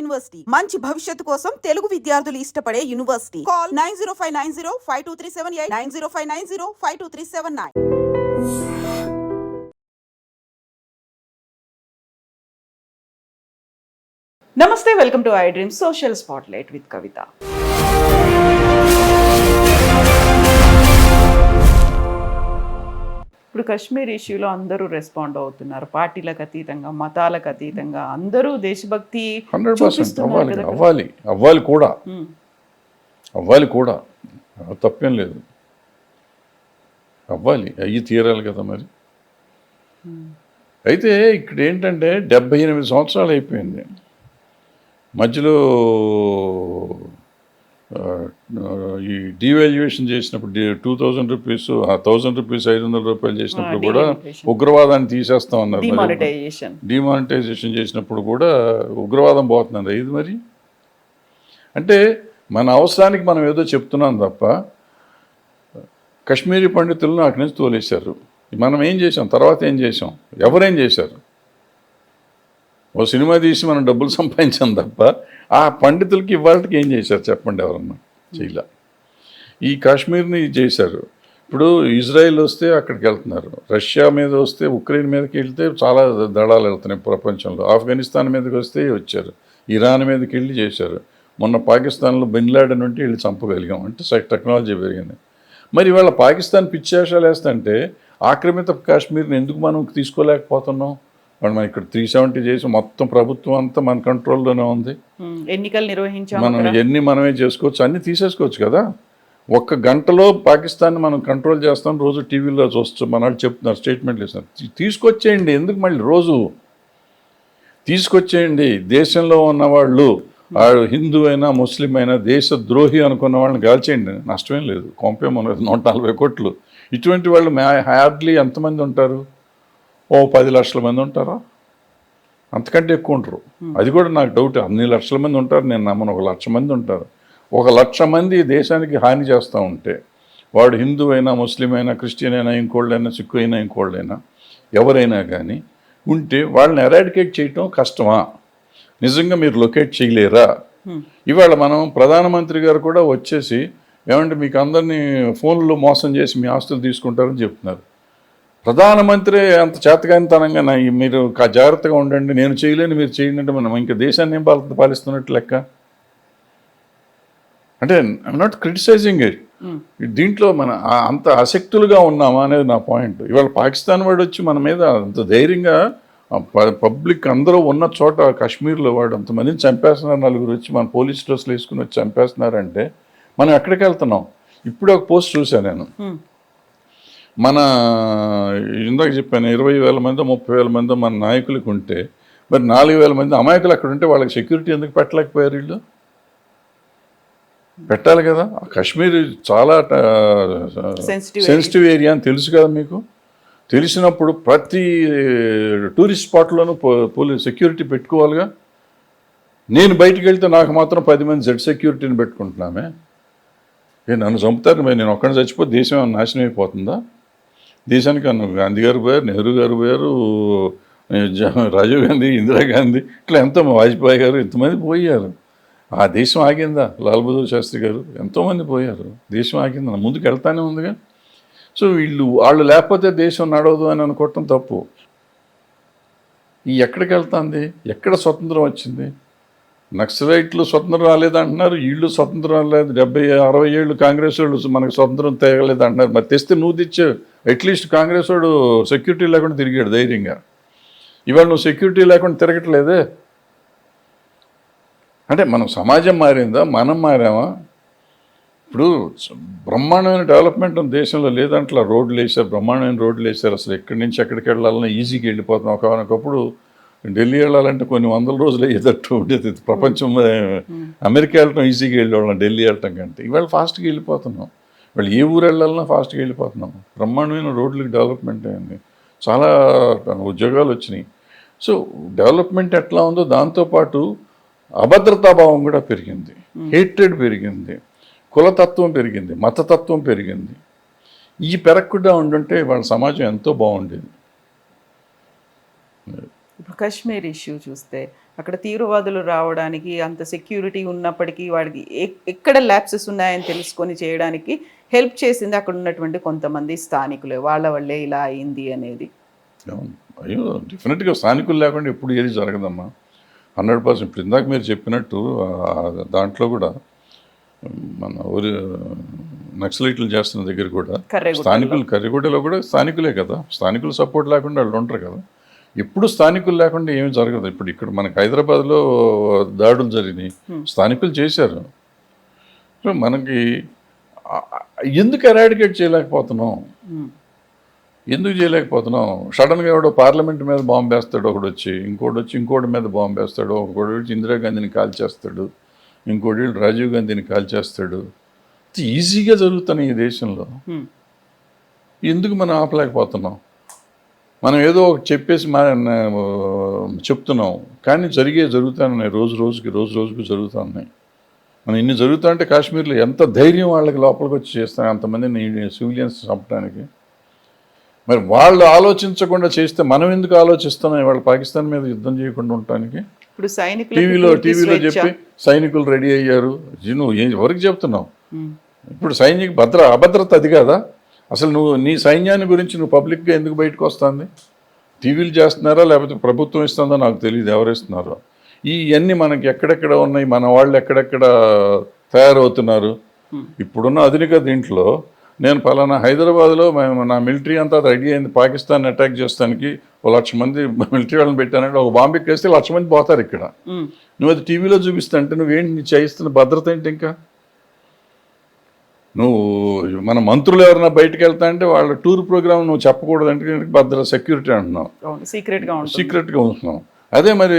University మంచి భవిష్యత్తు కోసం తెలుగు విద్యార్థులు ఇష్టపడే యూనివర్సిటీ. కాల్ 9059052378 9059052379. నమస్తే, welcome to iDream social spotlight with Kavitha. ఇప్పుడు కశ్మీర్ ఇష్యూలో అందరూ రెస్పాండ్ అవుతున్నారు, పార్టీలకు అతీతంగా, మతాలకు అతీతంగా అందరూ దేశభక్తి 100% అవ్వాలి కూడా తప్పేం లేదు. అవ్వాలి, అయ్యి తీరాలి కదా మరి. అయితే ఇక్కడ ఏంటంటే 78 సంవత్సరాలు అయిపోయింది. మధ్యలో ఈ డివాల్యుయేషన్ చేసినప్పుడు 2000 రూపీస్ 1000 రూపీస్ 500 రూపాయలు చేసినప్పుడు కూడా ఉగ్రవాదాన్ని తీసేస్తా ఉన్నారు. డిమానిటైజేషన్ చేసినప్పుడు కూడా ఉగ్రవాదం పోతున్నారు. ఇది మరి అంటే మన అవసరానికి మనం ఏదో చెప్తున్నాం తప్ప కశ్మీరీ పండితులను అక్కడి నుంచి తోలేశారు. మనం ఏం చేసాం, తర్వాత ఏం చేసాం, ఎవరేం చేశారు? ఓ సినిమా తీసి మనం డబ్బులు సంపాదించాం తప్ప ఆ పండితులకి ఇవాళకి ఏం చేశారు చెప్పండి? ఎవరన్నా చేయలే. ఈ కాశ్మీర్ని చేశారు. ఇప్పుడు ఇజ్రాయిల్ వస్తే అక్కడికి వెళ్తున్నారు, రష్యా మీద వస్తే ఉక్రెయిన్ మీదకి వెళ్తే చాలా దళాలు వెళ్తున్నాయి ప్రపంచంలో. ఆఫ్ఘనిస్తాన్ మీదకి వస్తే వచ్చారు, ఇరాన్ మీదకి వెళ్ళి చేశారు. మొన్న పాకిస్తాన్లో బిన్ లాడెన్ ఉంటే వెళ్ళి చంపగలిగాం. అంటే టెక్నాలజీ పెరిగింది. మరి ఇవాళ పాకిస్తాన్ పిచ్చేషాలు వేస్తుంటే ఆక్రమిత కాశ్మీర్ని ఎందుకు మనం తీసుకోలేకపోతున్నాం? మనం ఇక్కడ 370 చేసి మొత్తం ప్రభుత్వం అంతా మన కంట్రోల్లోనే ఉంది. ఎన్నికలు నిర్వహించాం, మనం మనమే చేసుకోవచ్చు, అన్ని తీసేసుకోవచ్చు కదా. ఒక్క గంటలో పాకిస్తాన్ని మనం కంట్రోల్ చేస్తాం. రోజు టీవీలో చూస్తూ మన వాళ్ళు చెప్తున్నారు, స్టేట్మెంట్లు ఇస్తున్నారు. తీసుకొచ్చేయండి, ఎందుకు మళ్ళీ రోజు తీసుకొచ్చేయండి. దేశంలో ఉన్నవాళ్ళు హిందూ అయినా ముస్లిం అయినా దేశద్రోహి అనుకున్న వాళ్ళని కాల్చేయండి, నష్టమేం లేదు. కొంపేమన్నది 140 కోట్లు. ఇటువంటి వాళ్ళు హార్డ్లీ ఎంతమంది ఉంటారు? ఓ 10 లక్షల మంది ఉంటారా? అంతకంటే ఎక్కువ ఉంటారు. అది కూడా నాకు డౌట్. అన్ని లక్షల మంది ఉంటారు నేను నమ్మను. 1 లక్ష మంది ఉంటారు. 1 లక్ష మంది దేశానికి హాని చేస్తూ ఉంటే వాడు హిందూ అయినా ముస్లిం అయినా క్రిస్టియన్ అయినా ఇంకోళ్ళైనా సిక్కు అయినా ఇంకోళ్ళైనా ఎవరైనా కానీ ఉంటే వాళ్ళని ఎరాడికేట్ చేయటం కష్టమా? నిజంగా మీరు లొకేట్ చేయలేరా? ఇవాళ మనం ప్రధానమంత్రి గారు కూడా వచ్చేసి ఏమంటే మీకు అందరినీ ఫోన్లో మోసం చేసి మీ ఆస్తులు తీసుకుంటారని చెప్తున్నారు. ప్రధానమంత్రి అంత చేతకానితనంగా మీరు జాగ్రత్తగా ఉండండి, నేను చేయలేని మీరు చేయండి అంటే మనం ఇంకా దేశాన్ని ఏం పాలిస్తున్నట్టు లెక్క. అంటే ఐఎమ్ నాట్ క్రిటిసైజింగ్ ఇట్. దీంట్లో మన అంత ఆసక్తులుగా ఉన్నామా అనేది నా పాయింట్. ఇవాళ పాకిస్తాన్ వాడు వచ్చి మన మీద అంత ధైర్యంగా పబ్లిక్ అందరూ ఉన్న చోట కాశ్మీర్లో వాడు అంతమందిని చంపేస్తున్నారు. 4 వచ్చి మన పోలీస్ డ్రెస్లు వేసుకుని వచ్చి చంపేస్తున్నారంటే మనం ఎక్కడికి వెళ్తున్నాం? ఇప్పుడు ఒక పోస్ట్ చూశాను నేను. మన ఇందాక చెప్పాను 20,000 మంది 30,000 మంది మన నాయకులకు ఉంటే మరి 4,000 మంది అమాయకులు అక్కడ ఉంటే వాళ్ళకి సెక్యూరిటీ ఎందుకు పెట్టలేకపోయారు? వీళ్ళు పెట్టాలి కదా. కాశ్మీర్ చాలా సెన్సిటివ్ ఏరియా అని తెలుసు కదా మీకు. తెలిసినప్పుడు ప్రతి టూరిస్ట్ స్పాట్లోనూ సెక్యూరిటీ పెట్టుకోవాలిగా. నేను బయటికి వెళ్తే నాకు మాత్రం 10 మంది జెడ్ సెక్యూరిటీని పెట్టుకుంటున్నామే. నన్ను చంపుతారు, నేను ఒక్కడిని చచ్చిపోతే దేశం ఏమైనా నాశనం అయిపోతుందా? దేశానికి గాంధీ గారు పోయారు, నెహ్రూ గారు పోయారు, రాజీవ్ గాంధీ, ఇందిరాగాంధీ, ఇట్లా ఎంతో వాజ్పేయి గారు, ఎంతమంది పోయారు. ఆ దేశం ఆగిందా? లాల్ బహదూర్ శాస్త్రి గారు, ఎంతోమంది పోయారు. దేశం ఆగిందా? ముందుకు వెళ్తానే ఉందిగా. సో వాళ్ళు లేకపోతే దేశం నడవదు అని అనుకోవటం తప్పు. ఎక్కడికి వెళ్తుంది? ఎక్కడ స్వతంత్రం వచ్చింది? నక్సలైట్లు స్వతంత్రం రాలేదంటున్నారు, వీళ్ళు స్వతంత్రం రాలేదు. 70-60 ఏళ్ళు కాంగ్రెస్ వాళ్ళు మనకు స్వతంత్రం తేగలేదు అంటున్నారు. మరి తెస్తే నువ్వు తెచ్చావు. అట్లీస్ట్ కాంగ్రెస్ వాడు సెక్యూరిటీ లేకుండా తిరిగాడు ధైర్యంగా. ఇవాళ నువ్వు సెక్యూరిటీ లేకుండా తిరగట్లేదే. అంటే మనం సమాజం మారిందా, మనం మారామా? ఇప్పుడు బ్రహ్మాండమైన డెవలప్మెంట్ దేశంలో లేదంటే రోడ్లు వేసారు, బ్రహ్మాండమైన రోడ్లు వేసారు. అసలు ఎక్కడి నుంచి ఎక్కడికి వెళ్ళాలన్నా ఈజీగా వెళ్ళిపోతున్నాం. ఒకనొకప్పుడు ఢిల్లీ వెళ్ళాలంటే కొన్ని 100 రోజులు అయ్యేటట్టు ఉండేది. ప్రపంచం అమెరికా వెళ్ళటం ఈజీగా వెళ్ళేవాళ్ళం ఢిల్లీ వెళ్ళటం కంటే. ఇవాళ ఫాస్ట్గా వెళ్ళిపోతున్నాం. వాళ్ళు ఏ ఊరు వెళ్ళాలన్నా ఫాస్ట్గా వెళ్ళిపోతున్నాం. బ్రహ్మాండమైన రోడ్లకి డెవలప్మెంట్ అయింది, చాలా ఉద్యోగాలు వచ్చినాయి. సో డెవలప్మెంట్ ఎట్లా ఉందో దాంతోపాటు అభద్రతాభావం కూడా పెరిగింది, హేట్రెడ్ పెరిగింది, కులతత్వం పెరిగింది, మతతత్వం పెరిగింది. ఈ పెరగకుండా ఉండుంటే వాళ్ళ సమాజం ఎంతో బాగుండేది. ఇప్పుడు కశ్మీర్ ఇష్యూ చూస్తే అక్కడ తీవ్రవాదులు రావడానికి అంత సెక్యూరిటీ ఉన్నప్పటికీ వాడికి ఎక్కడ ల్యాప్సెస్ ఉన్నాయని తెలుసుకొని చేయడానికి హెల్ప్ చేసింది అక్కడ ఉన్నటువంటి కొంతమంది స్థానికులే, వాళ్ళ వల్లే ఇలా అయింది అనేది. అయ్యో డెఫినెట్గా స్థానికులు లేకుండా ఎప్పుడు ఏది జరగదమ్మా. 100%. ఇప్పుడు ఇందాక మీరు చెప్పినట్టు దాంట్లో కూడా మన ఊరి నక్సలైట్లు చేస్తున్న దగ్గర కూడా స్థానికులు, కర్రిగూడలో కూడా స్థానికులే కదా, స్థానికులు సపోర్ట్ లేకుండా వాళ్ళు ఉంటారు కదా. ఎప్పుడు స్థానికులు లేకుండా ఏమీ జరగదు. ఇప్పుడు ఇక్కడ మనకి హైదరాబాద్లో దాడులు జరిగినాయి, స్థానికులు చేశారు. సో మనకి ఎందుకు ఎరాడికేట్ చేయలేకపోతున్నాం, ఎందుకు చేయలేకపోతున్నాం? సడన్గా ఎవడో పార్లమెంట్ మీద బాంబు వేస్తాడు, ఒకడు వచ్చి ఇంకోటి మీద బాంబు వేస్తాడు, ఒకడు వచ్చి ఇందిరాగాంధీని కాల్చేస్తాడు, ఇంకోటి రాజీవ్ గాంధీని కాల్చేస్తాడు. ఈజీగా జరుగుతున్నాయి ఈ దేశంలో. ఎందుకు మనం ఆపలేకపోతున్నాం? మనం ఏదో ఒకటి చెప్పేసి చెప్తున్నాం, కానీ జరుగుతున్నాయి, రోజు రోజుకి జరుగుతూ ఉన్నాయి. మనం ఇన్ని జరుగుతా అంటే కాశ్మీర్లో ఎంత ధైర్యం వాళ్ళకి లోపలికి వచ్చి చేస్తాం అంతమందిని సివిలియన్స్ చంపడానికి. మరి వాళ్ళు ఆలోచించకుండా చేస్తే మనం ఎందుకు ఆలోచిస్తున్నాం ఇవాళ పాకిస్తాన్ మీద యుద్ధం చేయకుండా ఉండటానికి? ఇప్పుడు టీవీలో చెప్పి సైనికులు రెడీ అయ్యారు, నువ్వు ఎవరికి చెప్తున్నావు? ఇప్పుడు అభద్రత అది కాదా అసలు? నీ సైన్యాన్ని గురించి నువ్వు పబ్లిక్గా ఎందుకు బయటకు వస్తుంది? టీవీలు చేస్తున్నారా లేకపోతే ప్రభుత్వం ఇస్తుందో నాకు తెలియదు ఎవరు ఇస్తున్నారో. ఇవన్నీ మనకి ఎక్కడెక్కడ ఉన్నాయి, మన వాళ్ళు ఎక్కడెక్కడ తయారవుతున్నారు. ఇప్పుడున్న ఆధునిక దీంట్లో నేను పలానా హైదరాబాద్లో నా మిలిటరీ అంతా రెడీ అయింది పాకిస్తాన్ అటాక్ చేస్తానికి, 1,00,000 మంది మిలిటరీ వాళ్ళని పెట్టానంటే ఒక బాంబు వేస్తే 1,00,000 మంది పోతారు ఇక్కడ. నువ్వు అది టీవీలో చూపిస్తా అంటే నువ్వేంటి నీ చేయిస్తున్న భద్రత ఏంటి? ఇంకా నువ్వు మన మంత్రులు ఎవరైనా బయటకు వెళ్తా అంటే వాళ్ళ టూర్ ప్రోగ్రామ్ నువ్వు చెప్పకూడదు అంటే సెక్యూరిటీ అంటున్నావు, సీక్రెట్గా ఉంటున్నావు. అదే మరి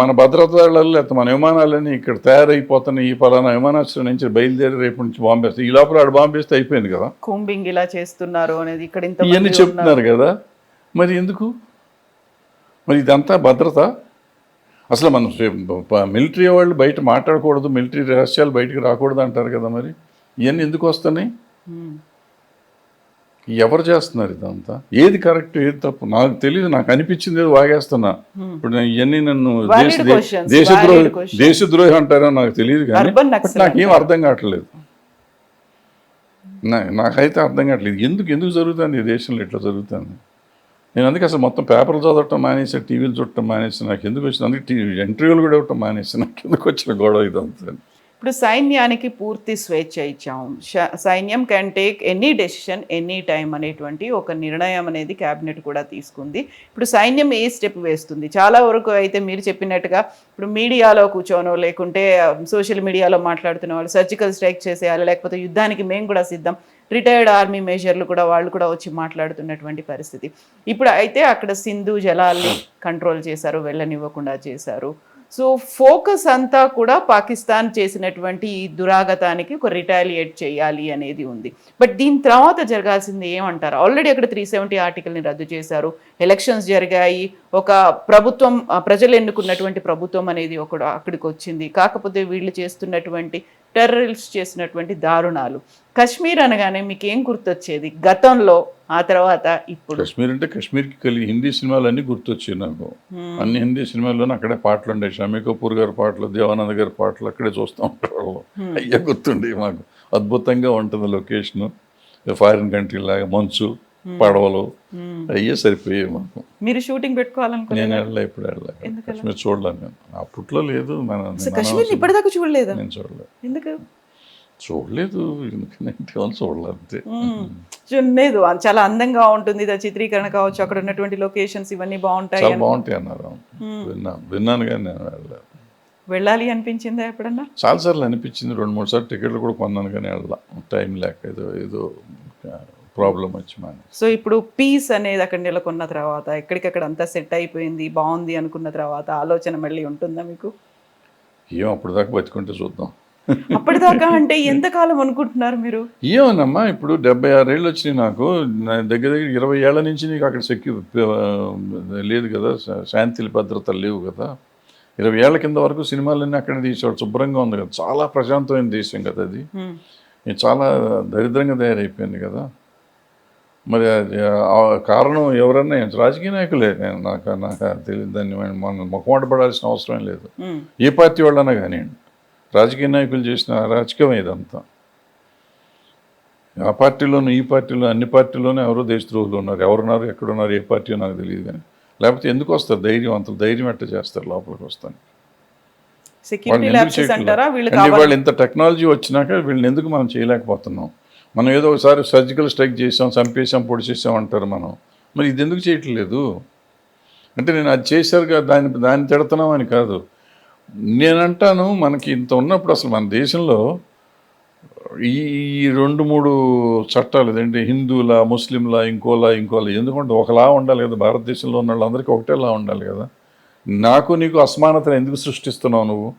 మన భద్రత దళాలు లేకపోతే మన విమానాలన్నీ ఇక్కడ తయారైపోతున్నాయి, ఈ పలానా విమానాశ్రయం నుంచి బయలుదేరి రేపు నుంచి బాంబు వేస్తే, ఈ లోపల ఆడు బాంబు వేస్తే అయిపోయింది కదా. కూంబింగ్ ఇలా చేస్తున్నారు అనేది ఇక్కడ ఇవన్నీ చెప్తున్నారు కదా. మరి ఎందుకు? మరి ఇదంతా భద్రత. అసలు మనం మిలిటరీ వాళ్ళు బయట మాట్లాడకూడదు, మిలిటరీ రహస్యాలు బయటకు రాకూడదు అంటారు కదా. మరి ఇవన్నీ ఎందుకు వస్తున్నాయి? ఎవరు చేస్తున్నారు ఇదంతా? ఏది కరెక్ట్ ఏది తప్పు నాకు తెలియదు. నాకు అనిపించింది ఏదో వాగేస్తున్నా. ఇప్పుడు ఇవన్నీ నన్ను దేశద్రోహి అంటారో నాకు తెలియదు, కానీ నాకేం అర్థం కావట్లేదు. నాకైతే అర్థం కావట్లేదు ఎందుకు జరుగుతుంది ఈ దేశంలో ఇట్లా జరుగుతుంది. నేను అందుకే అసలు మొత్తం పేపర్లు చదవటం మానేసి, టీవీలు చూడటం మానేసి, నాకు ఎందుకు వచ్చింది అందుకే ఇంటర్వ్యూలు కూడా ఇవ్వటం మానేసి, నాకు ఎందుకు వచ్చిన గొడవ ఇదంతా. ఇప్పుడు సైన్యానికి పూర్తి స్వేచ్ఛ ఇచ్చాము, సైన్యం can take any decision any time అనేటువంటి ఒక నిర్ణయం అనేది క్యాబినెట్ కూడా తీసుకుంది. ఇప్పుడు సైన్యం ఏ స్టెప్ వేస్తుంది? చాలా వరకు అయితే మీరు చెప్పినట్టుగా ఇప్పుడు మీడియాలో కూర్చోనో లేకుంటే సోషల్ మీడియాలో మాట్లాడుతున్న వాళ్ళు సర్జికల్ స్ట్రైక్ చేసేయాలి, లేకపోతే యుద్ధానికి మేము కూడా సిద్ధం, రిటైర్డ్ ఆర్మీ మేజర్లు కూడా వాళ్ళు కూడా వచ్చి మాట్లాడుతున్నటువంటి పరిస్థితి. ఇప్పుడు అయితే అక్కడ సింధు జలాల్ని కంట్రోల్ చేశారు, వెళ్ళనివ్వకుండా చేశారు. సో ఫోకస్ అంతా కూడా పాకిస్తాన్ చేసినటువంటి ఈ దురాగతానికి ఒక రిటాలియేట్ చేయాలి అనేది ఉంది. బట్ దీని తర్వాత జరగాల్సింది ఏమంటారు? ఆల్రెడీ అక్కడ 370 ఆర్టికల్ని రద్దు చేశారు, ఎలక్షన్స్ జరిగాయి, ఒక ప్రభుత్వం, ప్రజలు ఎన్నుకున్నటువంటి ప్రభుత్వం అనేది అక్కడికి వచ్చింది. కాకపోతే వీళ్ళు చేస్తున్నటువంటి టెర్రరిస్ట్ చేసినటువంటి దారుణాలు, కశ్మీర్ అనగానే మీకు ఏం గుర్తొచ్చేది గతంలో, ఆ తర్వాత ఇప్పుడు? కశ్మీర్ అంటే కశ్మీర్కి కలిగి హిందీ సినిమాలు అన్నీ గుర్తొచ్చాయి నాకు. అన్ని హిందీ సినిమాల్లోనే అక్కడే పాటలు ఉండే, షమీ కపూర్ గారి పాటలు, దేవానంద్ గారి పాటలు అక్కడే చూస్తూ ఉంటారు. అయ్యే గుర్తుండే మాకు. అద్భుతంగా ఉంటుంది లొకేషన్, ఫారిన్ కంట్రీ లాగా, మంచు, పడవలు, అయ్యే సరిపోయాయి మాకు. మీరు షూటింగ్ పెట్టుకోవాలనుకున్నా? నేను వెళ్ళా, ఇప్పుడు వెళ్ళా కశ్మీర్, చూడలేను నేను. అప్పట్లో లేదు, కశ్మీర్ ఇప్పటిదాకా చూడలేదు. నేను చూడలేదు. ఎందుకు చూడలేదు? చూడలేదు అంతే. చూడలేదు. చాలా అందంగా ఉంటుంది చిత్రీకరణ కావచ్చు, అక్కడ ఉన్నటువంటి లొకేషన్స్ ఇవన్నీ బాగుంటాయి, బాగుంటాయి అన్నారు. విన్నాను కానీ నేను వెళ్ళలేదు. వెళ్ళాలి అనిపించిందా ఎప్పుడన్నా? చాలాసార్లు అనిపించింది, 2-3 సార్లు టికెట్లు కూడా కొన్నాను కానీ వెళ్ళా, టైం లేక ఏదో ప్రాబ్లం వచ్చి మానే. సో ఇప్పుడు పీస్ అనేది అక్కడ నెలకొన్న తర్వాత, ఎక్కడికక్కడ అంతా సెట్ అయిపోయింది, బాగుంది అనుకున్న తర్వాత ఆలోచన మళ్ళీ ఉంటుందా మీకు? ఏం అప్పటిదాకా బతుకుంటే చూద్దాం. అప్పటిదాకా అంటే ఎంతకాలం అనుకుంటున్నారు మీరు? ఏమోనమ్మా, ఇప్పుడు 76 ఏళ్ళు వచ్చినాయి నాకు. దగ్గర 20 ఏళ్ల నుంచి నీకు అక్కడ లేదు కదా, శాంతి భద్రతలు లేవు కదా. 20 ఏళ్ల కింద వరకు సినిమాలన్నీ అక్కడ తీసేవాడు, శుభ్రంగా ఉంది కదా, చాలా ప్రశాంతమైన దేశం కదా అది. చాలా దరిద్రంగా తయారైపోయింది కదా. మరి అది ఆ కారణం ఎవరన్నా రాజకీయ నాయకులే. నాకు తెలియదు, దాన్ని మనం మొక్కమాట పడాల్సిన అవసరం లేదు. ఏ పార్టీ వాళ్ళన్నా కానివ్వండి, రాజకీయ నాయకులు చేసిన అరాచకం ఇదంతా. ఆ పార్టీలోనూ ఈ పార్టీలో అన్ని పార్టీలోనే ఎవరో దేశద్రోహులు ఉన్నారు. ఎవరున్నారు, ఎక్కడున్నారు, ఏ పార్టీ నాకు తెలియదు. కానీ లేకపోతే ఎందుకు వస్తారు ధైర్యం, అంత ధైర్యం ఎట్ట చేస్తారు లోపలికి వస్తాను? సెక్యూరిటీ ల్యాబ్సెస్ అంటారా వీళ్ళు? వాళ్ళు ఇంత టెక్నాలజీ వచ్చినాక వీళ్ళని ఎందుకు మనం చేయలేకపోతున్నాం? మనం ఏదో ఒకసారి సర్జికల్ స్ట్రైక్ చేసాం, చంపేసాం, పొడిచేసాం అంటారు మనం. మరి ఇది ఎందుకు చేయట్లేదు అంటే, నేను అది చేశారు కదా దాన్ని తిడుతున్నాం అని కాదు. నేనంటాను, మనకి ఇంత ఉన్నప్పుడు అసలు మన దేశంలో ఈ 2-3 చట్టాలు ఏంటి, హిందువులా, ముస్లింలా, ఇంకోలా ఎందుకంటే ఒకలా ఉండాలి కదా. భారతదేశంలో ఉన్న వాళ్ళందరికీ ఒకటేలా ఉండాలి కదా. నాకు నీకు అసమానతను ఎందుకు సృష్టిస్తున్నావు నువ్వు?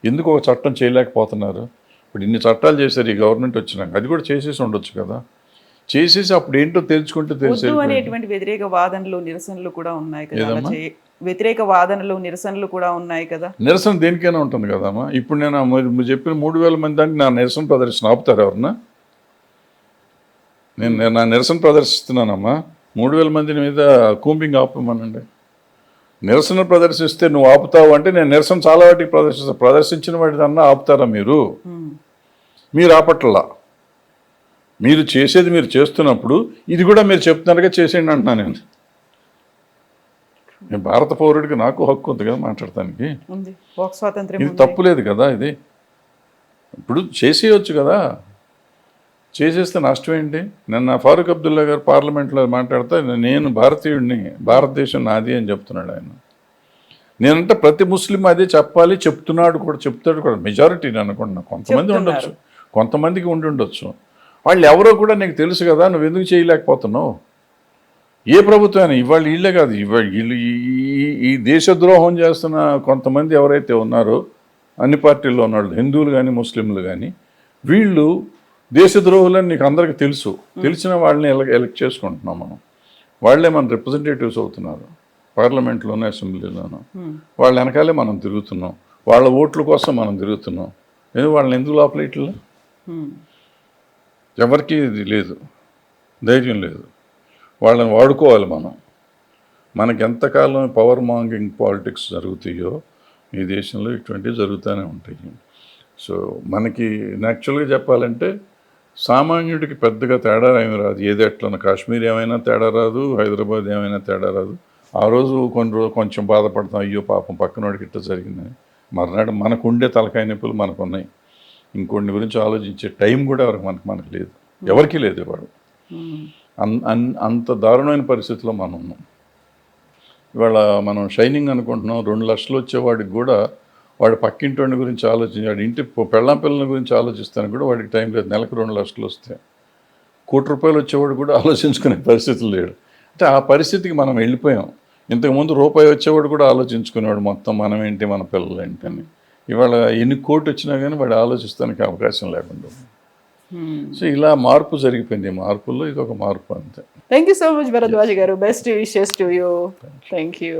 ఎందుకు ఒక చట్టం చేయలేకపోతున్నారు? ఇప్పుడు ఇన్ని చట్టాలు చేశారు ఈ గవర్నమెంట్ వచ్చినాక, అది కూడా చేసేసి ఉండొచ్చు కదా. చేసేసి అప్పుడు ఏంటో తెలుసుకుంటే తెలిసే అనేటువంటి వ్యతిరేక వాదనలు నిరసనలు కూడా ఉన్నాయి కదా. వ్యతిరేక వాదనలు నిరసనలు కూడా ఉన్నాయి కదా. నిరసన దేనికైనా ఉంటుంది కదమ్మా. ఇప్పుడు నేను మీరు చెప్పిన 3000 మంది దానికి నా నిరసన ప్రదర్శన ఆపుతారు ఎవరన్నా? నేను నా నిరసన ప్రదర్శిస్తున్నానమ్మా. 3000 మంది మీద కూంబింగ్ ఆపమనండి. నిరసన ప్రదర్శిస్తే నువ్వు ఆపుతావు అంటే నేను నిరసన చాలా వాటికి ప్రదర్శిస్తాను. ప్రదర్శించిన వాటిదన్నా ఆపుతారా మీరు? మీరు ఆపట్లా. మీరు చేసేది మీరు చేస్తున్నప్పుడు ఇది కూడా మీరు చెప్తున్నారుగా చేసేయండి అంటున్నా నేను భారత పౌరుడికి నాకు హక్కు ఉంది కదా మాట్లాడటానికి. ఇది తప్పులేదు కదా. ఇది ఇప్పుడు చేసేయచ్చు కదా. చేసేస్తే నష్టం ఏంటి? నిన్న ఫారూక్ అబ్దుల్లా గారు పార్లమెంట్లో మాట్లాడితే నేను భారతీయుడిని, భారతదేశం నాది అని చెప్తున్నాడు ఆయన. నేనంటే ప్రతి ముస్లిం అదే చెప్పాలి, చెప్తాడు కూడా. మెజారిటీ నేను అనుకుంటున్నా. కొంతమంది ఉండొచ్చు, కొంతమందికి ఉండొచ్చు. వాళ్ళు ఎవరో కూడా నీకు తెలుసు కదా, నువ్వు ఎందుకు చేయలేకపోతున్నావు? ఏ ప్రభుత్వం ఇవాళ వీళ్ళే కాదు, వీళ్ళు ఈ దేశద్రోహం చేస్తున్న కొంతమంది ఎవరైతే ఉన్నారో అన్ని పార్టీల్లో ఉన్నాడు, హిందువులు కానీ ముస్లింలు కానీ, వీళ్ళు దేశద్రోహులని నీకు అందరికీ తెలుసు. తెలిసిన వాళ్ళని ఎలక్ట్ చేసుకుంటున్నాం మనం. వాళ్ళే మన రిప్రజెంటేటివ్స్ అవుతున్నారు పార్లమెంట్లోనూ, అసెంబ్లీలోనూ. వాళ్ళ వెనకాలే మనం తిరుగుతున్నాం. వాళ్ళ ఓట్ల కోసం మనం తిరుగుతున్నాం. వాళ్ళని ఎందుకు లోపల ఇట్లా? ఎవరికి ఇది లేదు, ధైర్యం లేదు. వాళ్ళని వాడుకోవాలి మనం. మనకి ఎంతకాలం పవర్ మాంగింగ్ పాలిటిక్స్ జరుగుతాయో ఈ దేశంలో ఇటువంటివి జరుగుతూనే ఉంటాయి. సో మనకి యాక్చువల్గా చెప్పాలంటే సామాన్యుడికి పెద్దగా తేడా ఏమి రాదు. ఏది ఎట్లా కాశ్మీర్ ఏమైనా తేడా రాదు, హైదరాబాద్ ఏమైనా తేడా రాదు. ఆ రోజు కొంచెం బాధపడతాం, అయ్యో పాపం పక్కనోడికి ఇట్లా జరిగిందని. మర్నాడు మనకు ఉండే తలకాయ నొప్పులు మనకు ఉన్నాయి. ఇంకొన్ని గురించి ఆలోచించే టైం కూడా మనకు లేదు, ఎవరికీ లేదు. వాడు అంత దారుణమైన పరిస్థితిలో మనం ఉన్నాం. ఇవాళ మనం షైనింగ్ అనుకుంటున్నాం. 2 లక్షలు వచ్చేవాడికి కూడా వాడు పక్కింటి గురించి ఆలోచించాడు, ఇంటి పెళ్ళాం పిల్లల గురించి ఆలోచిస్తానికి కూడా వాడికి టైం లేదు. నెలకు 2 లక్షలు వస్తే ₹1 కోటి వచ్చేవాడు కూడా ఆలోచించుకునే పరిస్థితులు లేడు. అంటే ఆ పరిస్థితికి మనం వెళ్ళిపోయాం. ఇంతకుముందు రూపాయి వచ్చేవాడు కూడా ఆలోచించుకునేవాడు మొత్తం మనం ఏంటి, మన పిల్లలు ఏంటి అని. ఇవాళ ఎన్ని కోటి వచ్చినా కానీ వాడు ఆలోచిస్తానికి అవకాశం లేకుండా. సో ఇలా మార్పు జరిగిపోయింది. మార్పుల్లో ఇది ఒక మార్పు అంతే. Thank you so much Bharadwaj గారు. Best wishes to you. Thank you.